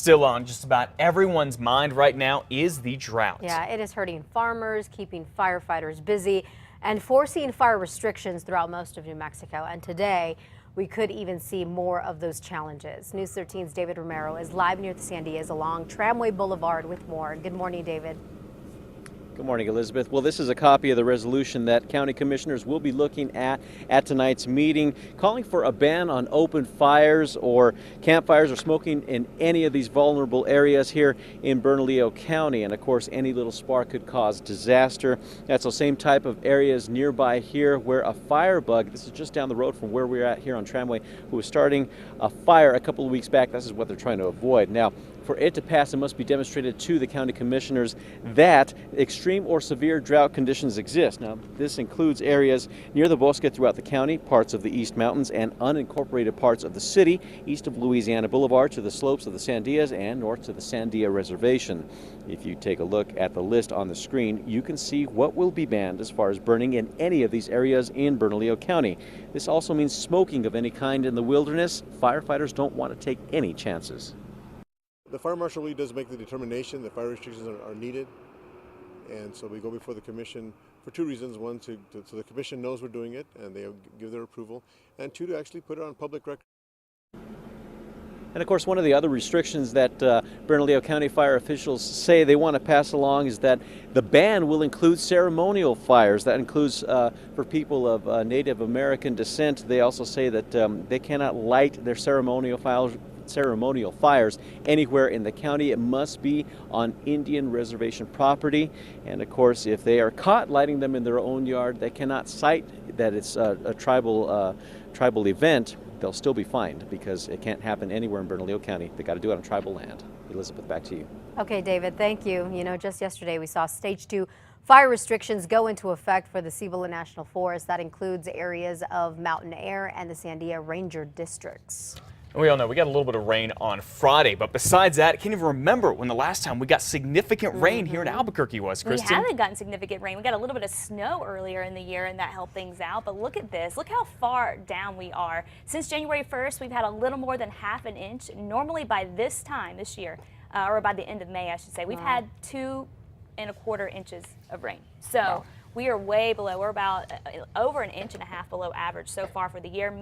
Still on just about everyone's mind right now is the drought. Yeah, it is hurting farmers, keeping firefighters busy, and forcing fire restrictions throughout most of New Mexico. And today, we could even see more of those challenges. News 13's David Romero is live near the Sandias along Tramway Boulevard with more. Good morning, David. Good morning, Elizabeth. Well, this is a copy of the resolution that county commissioners will be looking at tonight's meeting, calling for a ban on open fires or campfires or smoking in any of these vulnerable areas here in Bernalillo County. And of course, any little spark could cause disaster. That's the same type of areas nearby here where a firebug, this is just down the road from where we're at here on Tramway, who was starting a fire a couple of weeks back. This is what they're trying to avoid. Now, for it to pass, it must be demonstrated to the county commissioners that extreme or severe drought conditions exist. Now, this includes areas near the Bosque throughout the county, parts of the East Mountains, and unincorporated parts of the city, east of Louisiana Boulevard to the slopes of the Sandias and north to the Sandia Reservation. If you take a look at the list on the screen, you can see what will be banned as far as burning in any of these areas in Bernalillo County. This also means smoking of any kind in the wilderness. Firefighters don't want to take any chances. The fire marshal really does make the determination that fire restrictions are needed, and so we go before the commission for two reasons. One, so the commission knows we're doing it and they give their approval, and two, to actually put it on public record. And of course, one of the other restrictions that Bernalillo County fire officials say they want to pass along is that the ban will include ceremonial fires. That includes for people of Native American descent. They also say that they cannot light their ceremonial fires anywhere in the county. It must be on Indian reservation property. And of course, if they are caught lighting them in their own yard, they cannot cite that it's a tribal event. They'll still be fined because it can't happen anywhere in Bernalillo County. They got to do it on tribal land. Elizabeth, back to you. Okay, David, thank you. You know, just yesterday we saw Stage 2 fire restrictions go into effect for the Cibola National Forest. That includes areas of Mountain Air and the Sandia Ranger districts. We all know we got a little bit of rain on Friday, but besides that, I can't even remember when the last time we got significant rain here in Albuquerque was, Kristen. We haven't gotten significant rain. We got a little bit of snow earlier in the year, and that helped things out. But look at this. Look how far down we are. Since January 1st, we've had a little more than half an inch. Normally by this time this year, or by the end of May, I should say, we've had 2¼ inches of rain. So we are way below. We're about over 1.5 inches below average so far for the year.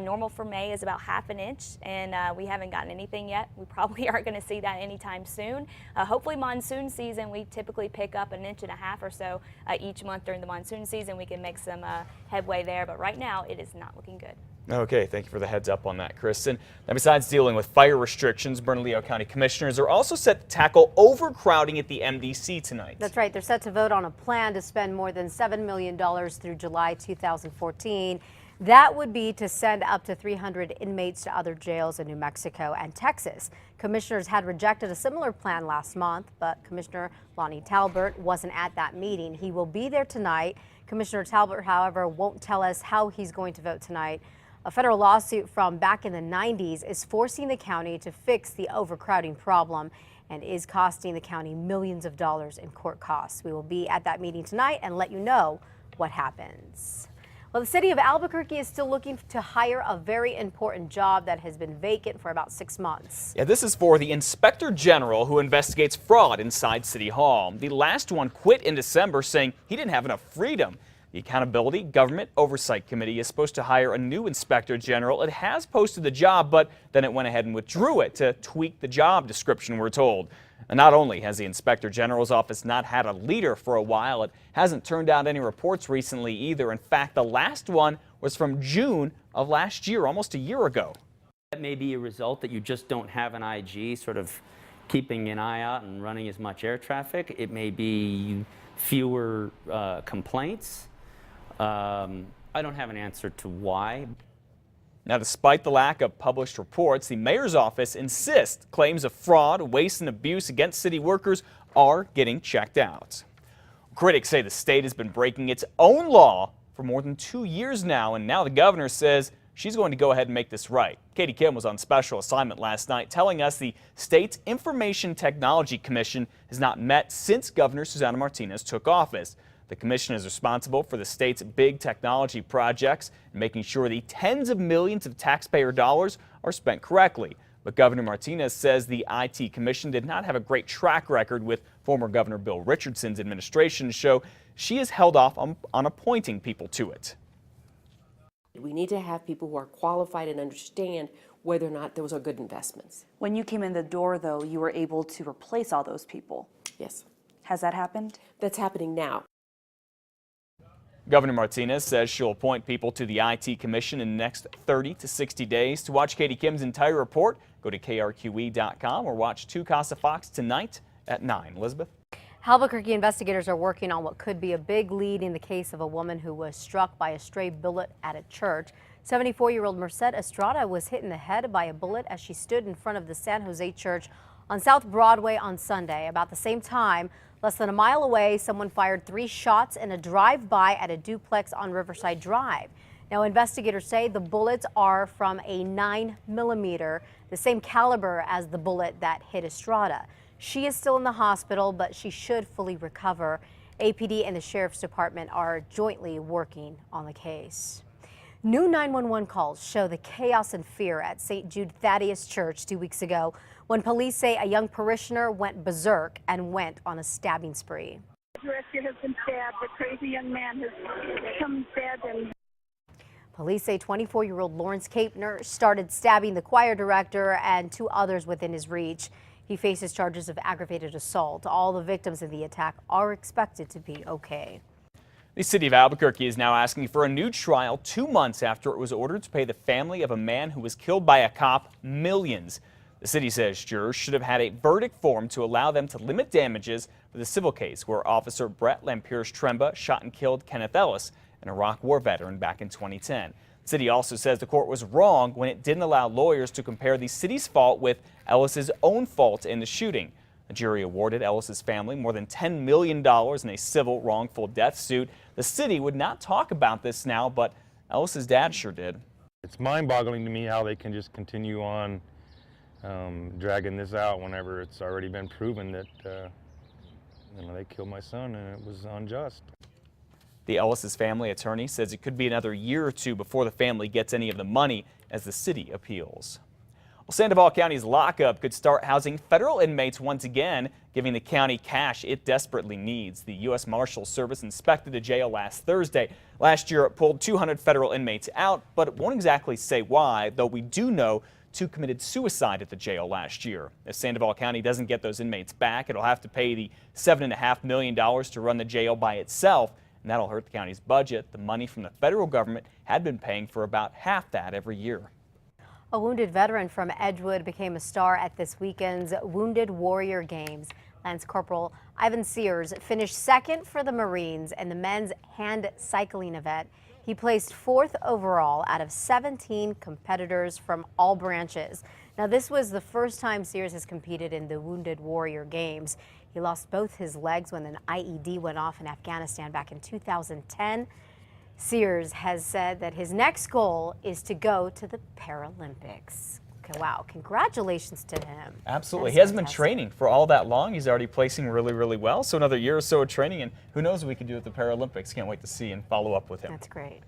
Normal for May is about ½ an inch, and we haven't gotten anything yet. We probably aren't going to see that anytime soon. Hopefully monsoon season, we typically pick up 1.5 inches or so each month during the monsoon season. We can make some headway there, but right now it is not looking good. Okay, thank you for the heads up on that, Kristen. Now, besides dealing with fire restrictions, Bernalillo County commissioners are also set to tackle overcrowding at the MDC tonight. That's right. They're set to vote on a plan to spend more than $7 million through July 2014. That would be to send up to 300 inmates to other jails in New Mexico and Texas. Commissioners had rejected a similar plan last month, but Commissioner Lonnie Talbert wasn't at that meeting. He will be there tonight. Commissioner Talbert, however, won't tell us how he's going to vote tonight. A federal lawsuit from back in the 90s is forcing the county to fix the overcrowding problem and is costing the county millions of dollars in court costs. We will be at that meeting tonight and let you know what happens. Well, the city of Albuquerque is still looking to hire a very important job that has been vacant for about 6 months. Yeah, this is for the Inspector General who investigates fraud inside City Hall. The last one quit in December, saying he didn't have enough freedom. The Accountability Government Oversight Committee is supposed to hire a new Inspector General. It has posted the job, but then it went ahead and withdrew it to tweak the job description, we're told. And not only has the Inspector General's office not had a leader for a while, it hasn't turned out any reports recently either. In fact, the last one was from June of last year, almost a year ago. That may be a result that you just don't have an IG sort of keeping an eye out and running as much air traffic. It may be fewer complaints. I don't have an answer to why. Now, despite the lack of published reports, the mayor's office insists claims of fraud, waste, and abuse against city workers are getting checked out. Critics say the state has been breaking its own law for more than 2 years now, and now the governor says she's going to go ahead and make this right. Katie Kim was on special assignment last night telling us the state's Information Technology Commission has not met since Governor Susana Martinez took office. The commission is responsible for the state's big technology projects and making sure the tens of millions of taxpayer dollars are spent correctly. But Governor Martinez says the IT Commission did not have a great track record with former Governor Bill Richardson's administration, so she has held off on appointing people to it. We need to have people who are qualified and understand whether or not those are good investments. When you came in the door, though, you were able to replace all those people. Yes. Has that happened? That's happening now. Governor Martinez says she'll appoint people to the IT Commission in the next 30 to 60 days. To watch Katie Kim's entire report, go to KRQE.com or watch 2 Casa Fox tonight at 9. Elizabeth? Albuquerque investigators are working on what could be a big lead in the case of a woman who was struck by a stray bullet at a church. 74-year-old Merced Estrada was hit in the head by a bullet as she stood in front of the San Jose Church on South Broadway on Sunday. About the same time, less than a mile away, someone fired 3 shots in a drive-by at a duplex on Riverside Drive. Now, investigators say the bullets are from a 9mm, the same caliber as the bullet that hit Estrada. She is still in the hospital, but she should fully recover. APD and the Sheriff's Department are jointly working on the case. New 911 calls show the chaos and fear at St. Jude Thaddeus Church 2 weeks ago when police say a young parishioner went berserk and went on a stabbing spree. The rescue has been stabbed. A crazy young man has come stabbed him. Police say 24-year-old Lawrence Capner started stabbing the choir director and 2 others within his reach. He faces charges of aggravated assault. All the victims in the attack are expected to be okay. The city of Albuquerque is now asking for a new trial 2 months after it was ordered to pay the family of a man who was killed by a cop millions. The city says jurors should have had a verdict form to allow them to limit damages for the civil case where Officer Brett Lampiers Tremba shot and killed Kenneth Ellis, an Iraq War veteran, back in 2010. The city also says the court was wrong when it didn't allow lawyers to compare the city's fault with Ellis's own fault in the shooting. The jury awarded Ellis's family more than $10 million in a civil wrongful death suit. The city would not talk about this now, but Ellis's dad sure did. It's mind-boggling to me how they can just continue on dragging this out whenever it's already been proven that they killed my son and it was unjust. The Ellis's family attorney says it could be another year or 2 before the family gets any of the money as the city appeals. Well, Sandoval County's lockup could start housing federal inmates once again, giving the county cash it desperately needs. The U.S. Marshals Service inspected the jail last Thursday. Last year, it pulled 200 federal inmates out, but it won't exactly say why, though we do know 2 committed suicide at the jail last year. If Sandoval County doesn't get those inmates back, it'll have to pay the $7.5 million to run the jail by itself, and that'll hurt the county's budget. The money from the federal government had been paying for about half that every year. A wounded veteran from Edgewood became a star at this weekend's Wounded Warrior Games. Lance Corporal Ivan Sears finished 2nd for the Marines in the men's hand cycling event. He placed 4th overall out of 17 competitors from all branches. Now, this was the first time Sears has competed in the Wounded Warrior Games. He lost both his legs when an IED went off in Afghanistan back in 2010. Sears has said that his next goal is to go to the Paralympics. Okay, wow, congratulations to him. Absolutely. He hasn't been training for all that long. He's already placing really, really well. So another year or so of training, and who knows what we could do at the Paralympics. Can't wait to see and follow up with him. That's great.